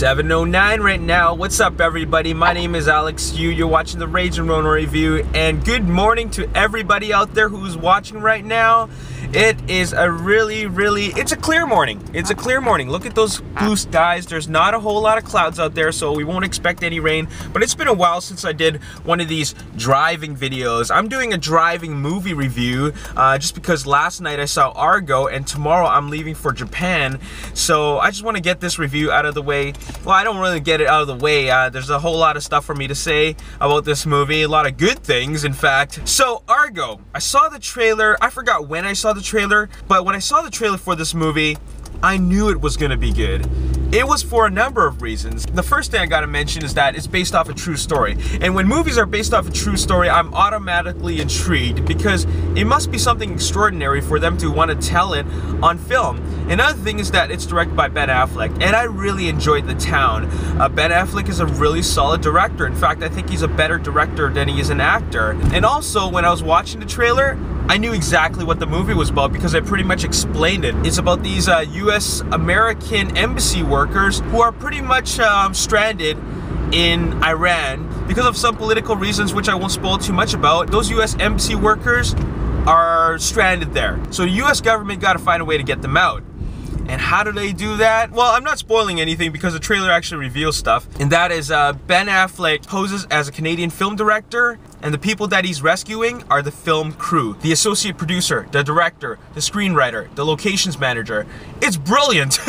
7:09 right now. What's up, everybody? My name is Alex Yu. You're watching the Ragin Ronin review, and good morning to everybody out there who's watching right now. It is a it's a clear morning. It's a clear morning. Look at those blue skies. There's not a whole lot of clouds out there, so we won't expect any rain. But it's been a while since I did one of these driving videos. I'm doing a driving movie review just because last night I saw Argo, and tomorrow I'm leaving for Japan. So I just want to get this review out of the way. Well, I don't really get it out of the way. There's a whole lot of stuff for me to say about this movie. A lot of good things, in fact. So, Argo. I saw the trailer. I forgot when I saw the trailer, but when I saw the trailer for this movie, I knew it was gonna be good. It was for a number of reasons. The first thing I gotta mention is that it's based off a true story. And when movies are based off a true story, I'm automatically intrigued because it must be something extraordinary for them to want to tell it on film. Another thing is that it's directed by Ben Affleck, and I really enjoyed The Town. Ben Affleck is a really solid director. In fact, I think he's a better director than he is an actor. And also, when I was watching the trailer, I knew exactly what the movie was about because I pretty much explained it. It's about these US American embassy workers who are pretty much stranded in Iran because of some political reasons, which I won't spoil too much about. Those US embassy workers are stranded there. So the US government got to find a way to get them out. And how do they do that? Well, I'm not spoiling anything because the trailer actually reveals stuff. And that is Ben Affleck poses as a Canadian film director, and the people that he's rescuing are the film crew. The associate producer, the director, the screenwriter, the locations manager. It's brilliant!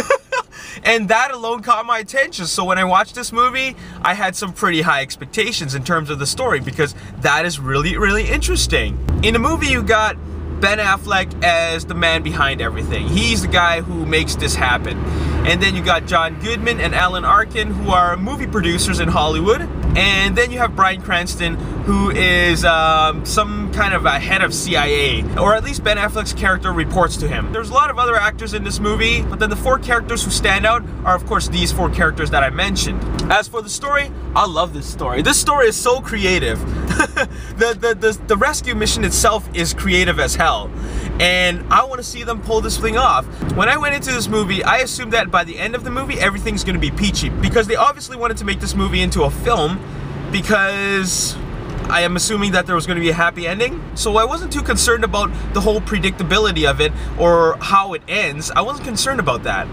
And that alone caught my attention. So when I watched this movie, I had some pretty high expectations in terms of the story because that is really interesting. In the movie, you got Ben Affleck as the man behind everything. He's the guy who makes this happen. And then you got John Goodman and Alan Arkin, who are movie producers in Hollywood. And then you have Bryan Cranston, who is some kind of a head of CIA, or at least Ben Affleck's character reports to him. There's a lot of other actors in this movie, but then the four characters who stand out are, of course, these four characters that I mentioned. As for the story, I love this story. This story is so creative. The rescue mission itself is creative as hell, and I want to see them pull this thing off. When I went into this movie, I assumed that by the end of the movie, everything's going to be peachy, because they obviously wanted to make this movie into a film, because I am assuming that there was going to be a happy ending. So I wasn't too concerned about the whole predictability of it or how it ends. I wasn't concerned about that.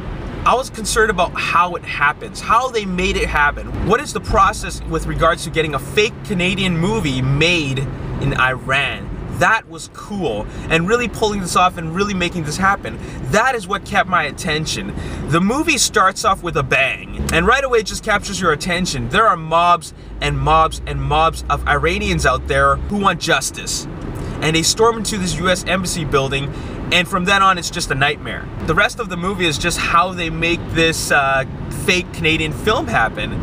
I was concerned about how it happens, how they made it happen. What is the process with regards to getting a fake Canadian movie made in Iran? That was cool, and really pulling this off and really making this happen. That is what kept my attention. The movie starts off with a bang, and right away it just captures your attention. There are mobs and mobs and mobs of Iranians out there who want justice. And they storm into this US embassy building, and from then on it's just a nightmare. The rest of the movie is just how they make this fake Canadian film happen.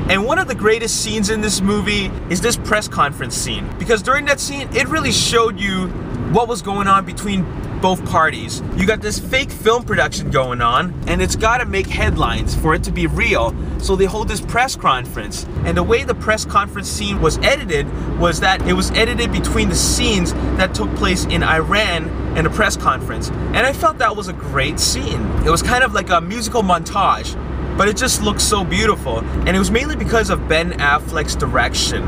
And one of the greatest scenes in this movie is this press conference scene, because during that scene it really showed you what was going on between both parties. You got this fake film production going on, and it's got to make headlines for it to be real, so they hold this press conference. And the way the press conference scene was edited was that it was edited between the scenes that took place in Iran and the press conference, and I felt that was a great scene. It was kind of like a musical montage, but it just looks so beautiful, and it was mainly because of Ben Affleck's direction.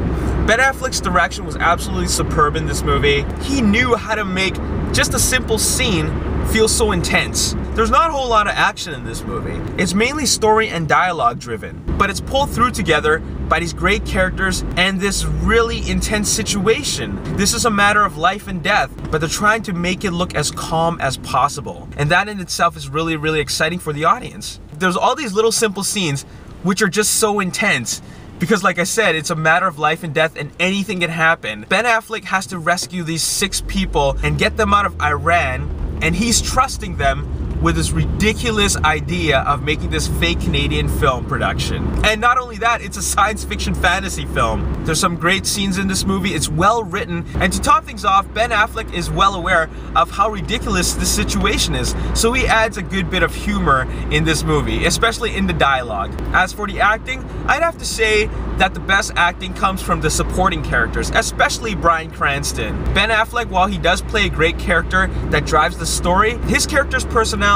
Ben Affleck's direction was absolutely superb in this movie. He knew how to make just a simple scene feel so intense. There's not a whole lot of action in this movie. It's mainly story and dialogue driven, but it's pulled through together by these great characters and this really intense situation. This is a matter of life and death, but they're trying to make it look as calm as possible. And that in itself is really exciting for the audience. There's all these little simple scenes which are just so intense, because like I said, it's a matter of life and death and anything can happen. Ben Affleck has to rescue these 6 people and get them out of Iran, and he's trusting them with this ridiculous idea of making this fake Canadian film production. And not only that, it's a science fiction fantasy film. There's some great scenes in this movie. It's well written, and to top things off, Ben Affleck is well aware of how ridiculous this situation is, so he adds a good bit of humor in this movie, especially in the dialogue. As for the acting, I'd have to say that the best acting comes from the supporting characters, especially Bryan Cranston. Ben Affleck, while he does play a great character that drives the story, his character's personality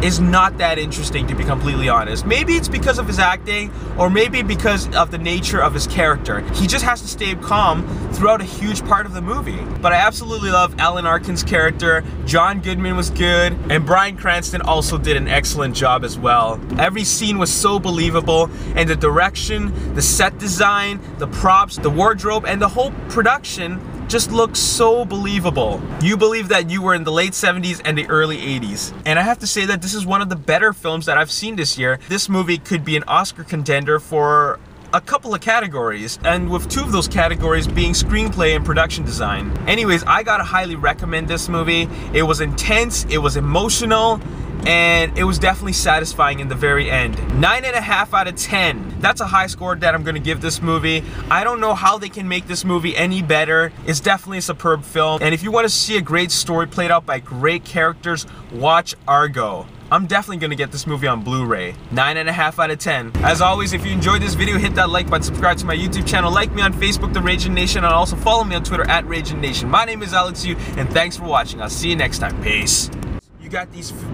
is not that interesting, to be completely honest. Maybe it's because of his acting, or maybe because of the nature of his character. He just has to stay calm throughout a huge part of the movie. But I absolutely love Alan Arkin's character. John Goodman was good, and Bryan Cranston also did an excellent job as well. Every scene was so believable, and the direction, the set design, the props, the wardrobe, and the whole production just looks so believable. You believe that you were in the late 70s and the early 80s. And I have to say that this is one of the better films that I've seen this year. This movie could be an Oscar contender for a couple of categories, and with 2 of those categories being screenplay and production design. Anyways, I gotta highly recommend this movie. It was intense, it was emotional, and it was definitely satisfying in the very end. 9.5 out of 10. That's a high score that I'm gonna give this movie. I don't know how they can make this movie any better. It's definitely a superb film. And if you want to see a great story played out by great characters, watch Argo. I'm definitely gonna get this movie on Blu-ray. 9.5 out of 10. As always, if you enjoyed this video, hit that like button, subscribe to my YouTube channel, like me on Facebook, The Ragin Nation, and also follow me on Twitter at Ragin Nation. My name is Alex Yu, and thanks for watching. I'll see you next time. Peace. You got this fake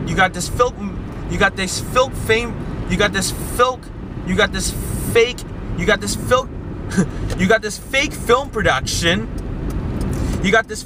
film production. You got this